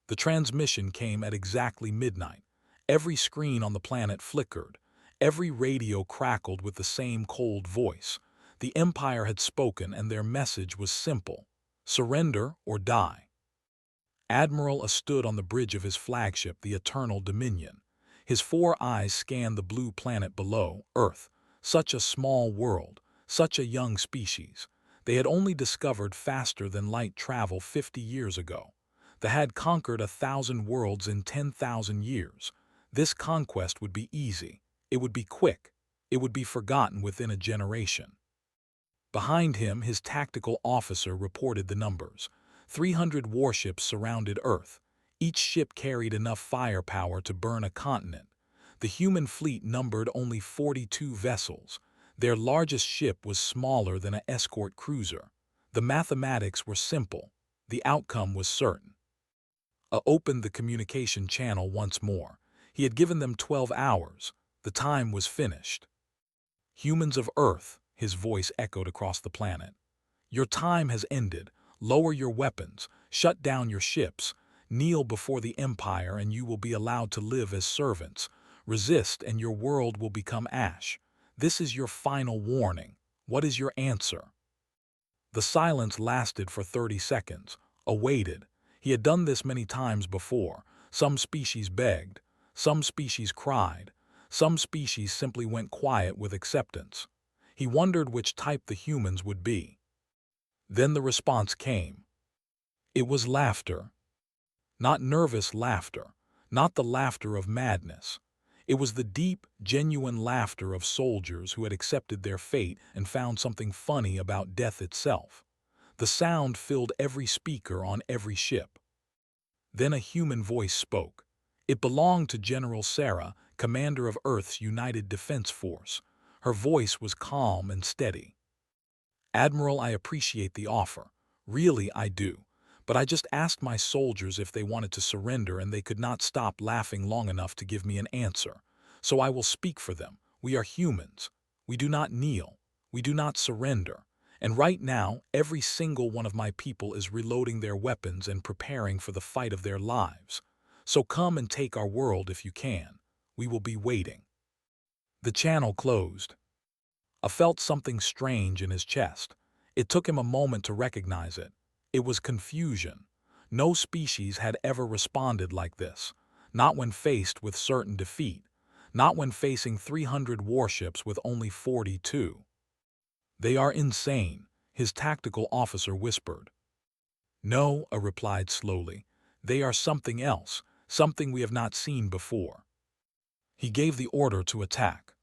The transmission came at exactly midnight. Every screen on the planet flickered. Every radio crackled with the same cold voice. The Empire had spoken, and their message was simple: surrender or die. Admiral A stood on the bridge of his flagship, the Eternal Dominion. His 4 eyes scanned the blue planet below, Earth. Such a small world, such a young species. They had only discovered faster than light travel 50 years ago. They had conquered 1,000 worlds in 10,000 years. This conquest would be easy. It would be quick. It would be forgotten within a generation. Behind him, his tactical officer reported the numbers. 300 warships surrounded Earth. Each ship carried enough firepower to burn a continent. The human fleet numbered only 42 vessels. Their largest ship was smaller than an escort cruiser. The mathematics were simple. The outcome was certain. A opened the communication channel once more. He had given them 12 hours. The time was finished. Humans of Earth, his voice echoed across the planet. Your time has ended. Lower your weapons. Shut down your ships. Kneel before the Empire and you will be allowed to live as servants. Resist and your world will become ash. This is your final warning. What is your answer? The silence lasted for 30 seconds. Awaited. He had done this many times before. Some species begged. Some species cried. Some species simply went quiet with acceptance. He wondered which type the humans would be. Then the response came. It was laughter. Not nervous laughter. Not the laughter of madness. It was the deep, genuine laughter of soldiers who had accepted their fate and found something funny about death itself. The sound filled every speaker on every ship. Then a human voice spoke. It belonged to General Sarah, commander of Earth's United Defense Force. Her voice was calm and steady. Admiral, I appreciate the offer. Really, I do. But I just asked my soldiers if they wanted to surrender and they could not stop laughing long enough to give me an answer. So I will speak for them. We are humans. We do not kneel. We do not surrender. And right now, every single one of my people is reloading their weapons and preparing for the fight of their lives. So come and take our world if you can. We will be waiting. The channel closed. I felt something strange in his chest. It took him a moment to recognize it. It was confusion. No species had ever responded like this. Not when faced with certain defeat. Not when facing 300 warships with only 42. They are insane, his tactical officer whispered. No, I replied slowly. They are something else, something we have not seen before. He gave the order to attack.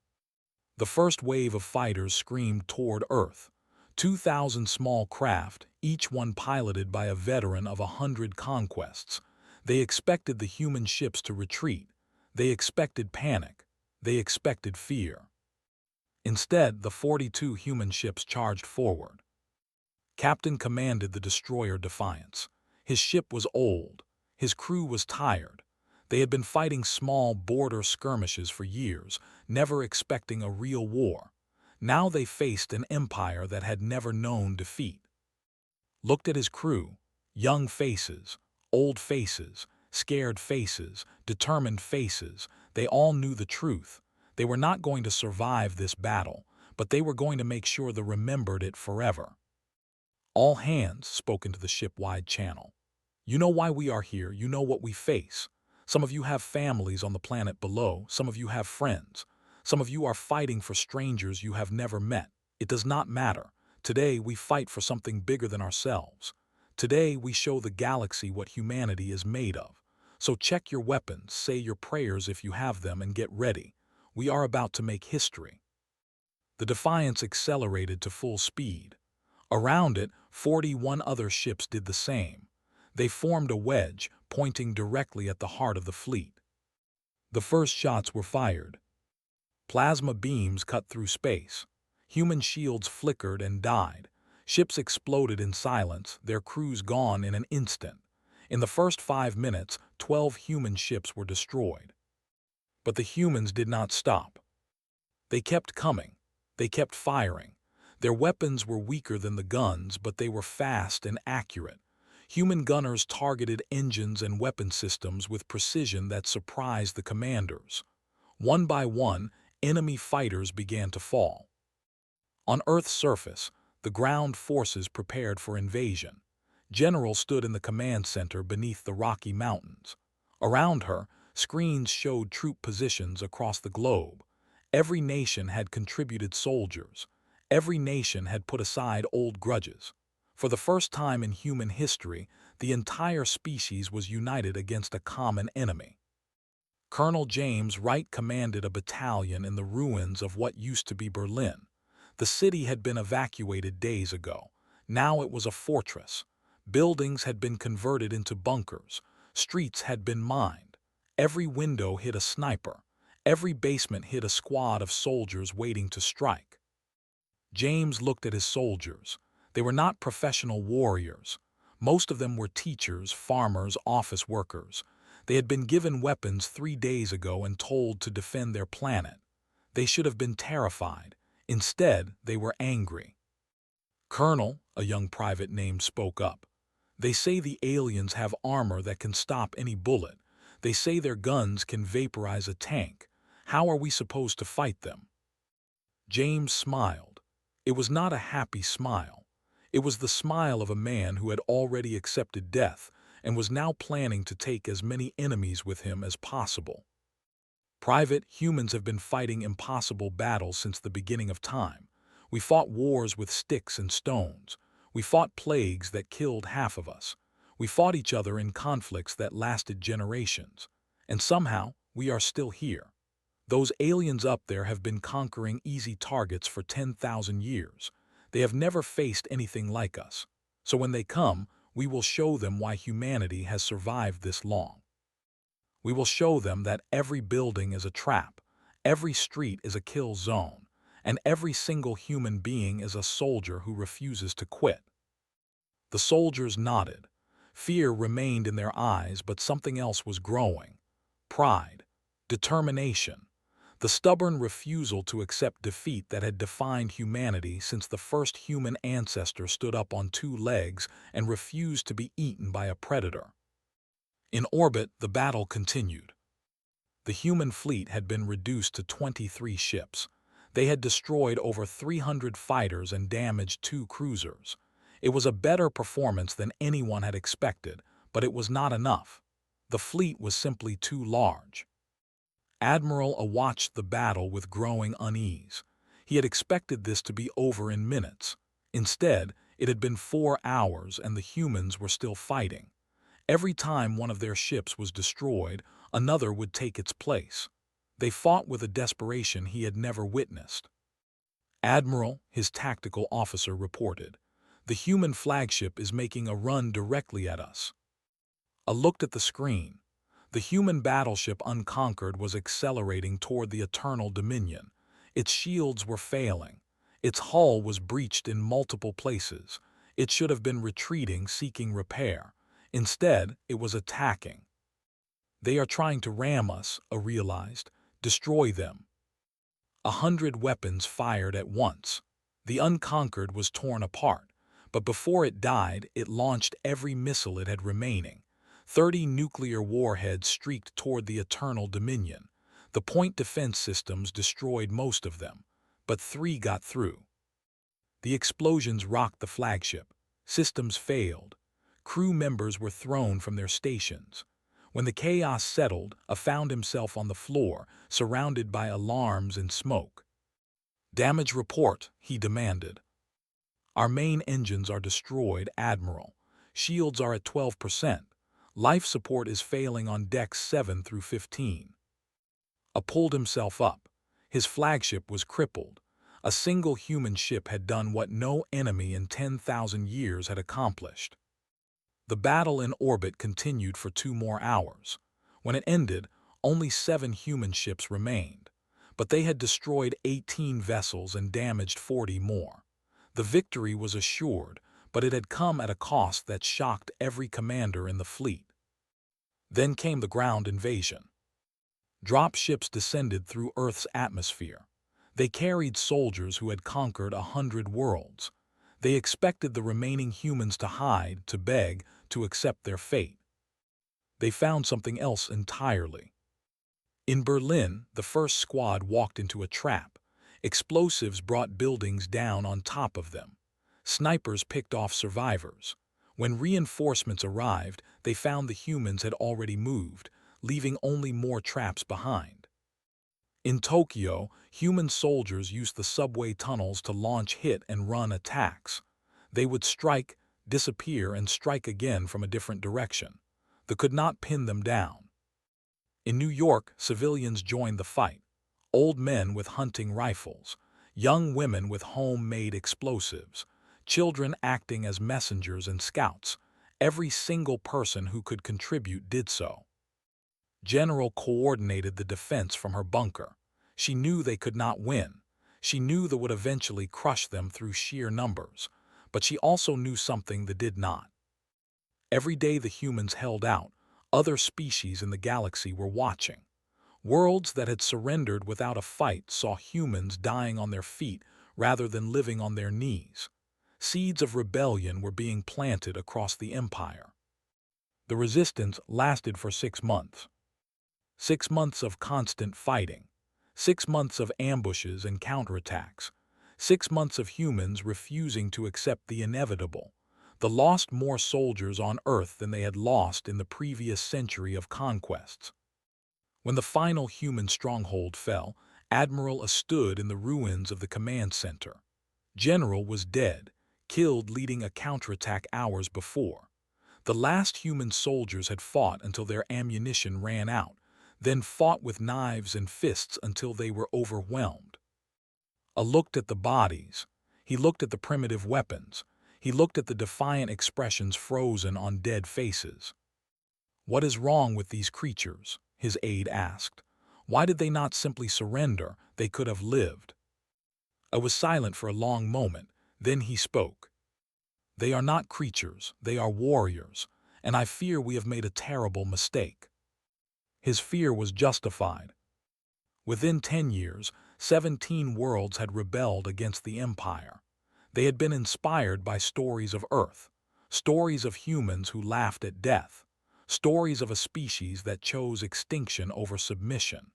The first wave of fighters screamed toward Earth. 2,000 small craft, each one piloted by a veteran of 100 conquests. They expected the human ships to retreat. They expected panic. They expected fear. Instead, the 42 human ships charged forward. Captain commanded the destroyer Defiance. His ship was old. His crew was tired. They had been fighting small border skirmishes for years, never expecting a real war. Now they faced an empire that had never known defeat. Looked at his crew, young faces, old faces, scared faces, determined faces. They all knew the truth. They were not going to survive this battle, but they were going to make sure they remembered it forever. All hands spoke into the ship-wide channel. You know why we are here, you know what we face. Some of you have families on the planet below, some of you have friends. Some of you are fighting for strangers you have never met. It does not matter. Today we fight for something bigger than ourselves. Today we show the galaxy what humanity is made of. So check your weapons, say your prayers if you have them, and get ready. We are about to make history. The Defiance accelerated to full speed. Around it, 41 other ships did the same. They formed a wedge, pointing directly at the heart of the fleet. The first shots were fired. Plasma beams cut through space. Human shields flickered and died. Ships exploded in silence, their crews gone in an instant. In the first 5 minutes, 12 human ships were destroyed. But the humans did not stop. They kept coming. They kept firing. Their weapons were weaker than the guns, but they were fast and accurate. Human gunners targeted engines and weapon systems with precision that surprised the commanders. One by one, enemy fighters began to fall. On Earth's surface, the ground forces prepared for invasion. Generals stood in the command center beneath the Rocky Mountains. Around her, screens showed troop positions across the globe. Every nation had contributed soldiers. Every nation had put aside old grudges. For the first time in human history, the entire species was united against a common enemy. Colonel James Wright commanded a battalion in the ruins of what used to be Berlin. The city had been evacuated days ago. Now it was a fortress. Buildings had been converted into bunkers. Streets had been mined. Every window hid a sniper. Every basement hid a squad of soldiers waiting to strike. James looked at his soldiers. They were not professional warriors. Most of them were teachers, farmers, office workers. They had been given weapons 3 days ago and told to defend their planet. They should have been terrified. Instead, they were angry. "Colonel," a young private named spoke up. "They say the aliens have armor that can stop any bullet. They say their guns can vaporize a tank. How are we supposed to fight them?" James smiled. It was not a happy smile. It was the smile of a man who had already accepted death and was now planning to take as many enemies with him as possible. "Private, humans have been fighting impossible battles since the beginning of time. We fought wars with sticks and stones. We fought plagues that killed half of us. We fought each other in conflicts that lasted generations. And somehow, we are still here. Those aliens up there have been conquering easy targets for 10,000 years. They have never faced anything like us. So when they come, we will show them why humanity has survived this long. We will show them that every building is a trap, every street is a kill zone, and every single human being is a soldier who refuses to quit." The soldiers nodded. Fear remained in their eyes, but something else was growing. Pride, determination, the stubborn refusal to accept defeat that had defined humanity since the first human ancestor stood up on 2 legs and refused to be eaten by a predator. In orbit, the battle continued. The human fleet had been reduced to 23 ships. They had destroyed over 300 fighters and damaged 2 cruisers. It was a better performance than anyone had expected, but it was not enough. The fleet was simply too large. Admiral A watched the battle with growing unease. He had expected this to be over in minutes. Instead, it had been 4 hours and the humans were still fighting. Every time one of their ships was destroyed, another would take its place. They fought with a desperation he had never witnessed. "Admiral," his tactical officer reported, "the human flagship is making a run directly at us." A looked at the screen. The human battleship Unconquered was accelerating toward the Eternal Dominion. Its shields were failing. Its hull was breached in multiple places. It should have been retreating, seeking repair. Instead, it was attacking. "They are trying to ram us," A realized. "Destroy them." 100 weapons fired at once. The Unconquered was torn apart, but before it died, it launched every missile it had remaining. 30 nuclear warheads streaked toward the Eternal Dominion. The point defense systems destroyed most of them, but 3 got through. The explosions rocked the flagship. Systems failed. Crew members were thrown from their stations. When the chaos settled, A found himself on the floor, surrounded by alarms and smoke. "Damage report," he demanded. "Our main engines are destroyed, Admiral. Shields are at 12%. Life support is failing on decks 7 through 15. A pulled himself up. His flagship was crippled. A single human ship had done what no enemy in 10,000 years had accomplished. The battle in orbit continued for 2 more hours. When it ended, only 7 human ships remained. But they had destroyed 18 vessels and damaged 40 more. The victory was assured, but it had come at a cost that shocked every commander in the fleet. Then came the ground invasion. Drop ships descended through Earth's atmosphere. They carried soldiers who had conquered 100 worlds. They expected the remaining humans to hide, to beg, to accept their fate. They found something else entirely. In Berlin, the first squad walked into a trap. Explosives brought buildings down on top of them. Snipers picked off survivors. When reinforcements arrived, they found the humans had already moved, leaving only more traps behind. In Tokyo, human soldiers used the subway tunnels to launch hit-and-run attacks. They would strike, disappear, and strike again from a different direction. They could not pin them down. In New York, civilians joined the fight. Old men with hunting rifles, young women with homemade explosives, children acting as messengers and scouts. Every single person who could contribute did so. General coordinated the defense from her bunker. She knew they could not win. She knew they would eventually crush them through sheer numbers. But she also knew something that did not. Every day the humans held out, other species in the galaxy were watching. Worlds that had surrendered without a fight saw humans dying on their feet rather than living on their knees. Seeds of rebellion were being planted across the empire. The resistance lasted for 6 months. 6 months of constant fighting. 6 months of ambushes and counterattacks. 6 months of humans refusing to accept the inevitable. They lost more soldiers on Earth than they had lost in the previous century of conquests. When the final human stronghold fell, Admiral stood in the ruins of the command center. General was dead, killed leading a counterattack hours before. The last human soldiers had fought until their ammunition ran out, then fought with knives and fists until they were overwhelmed. I looked at the bodies. He looked at the primitive weapons. He looked at the defiant expressions frozen on dead faces. "What is wrong with these creatures?" his aide asked. "Why did they not simply surrender? They could have lived." I was silent for a long moment. Then he spoke. "They are not creatures, they are warriors, and I fear we have made a terrible mistake." His fear was justified. Within 10 years, 17 worlds had rebelled against the Empire. They had been inspired by stories of Earth, stories of humans who laughed at death, stories of a species that chose extinction over submission.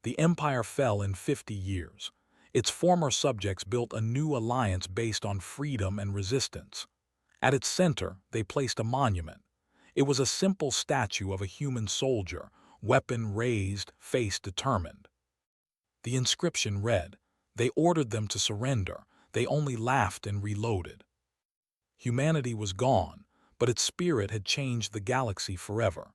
The Empire fell in 50 years. Its former subjects built a new alliance based on freedom and resistance. At its center, they placed a monument. It was a simple statue of a human soldier, weapon raised, face determined. The inscription read, "They ordered them to surrender. They only laughed and reloaded." Humanity was gone, but its spirit had changed the galaxy forever.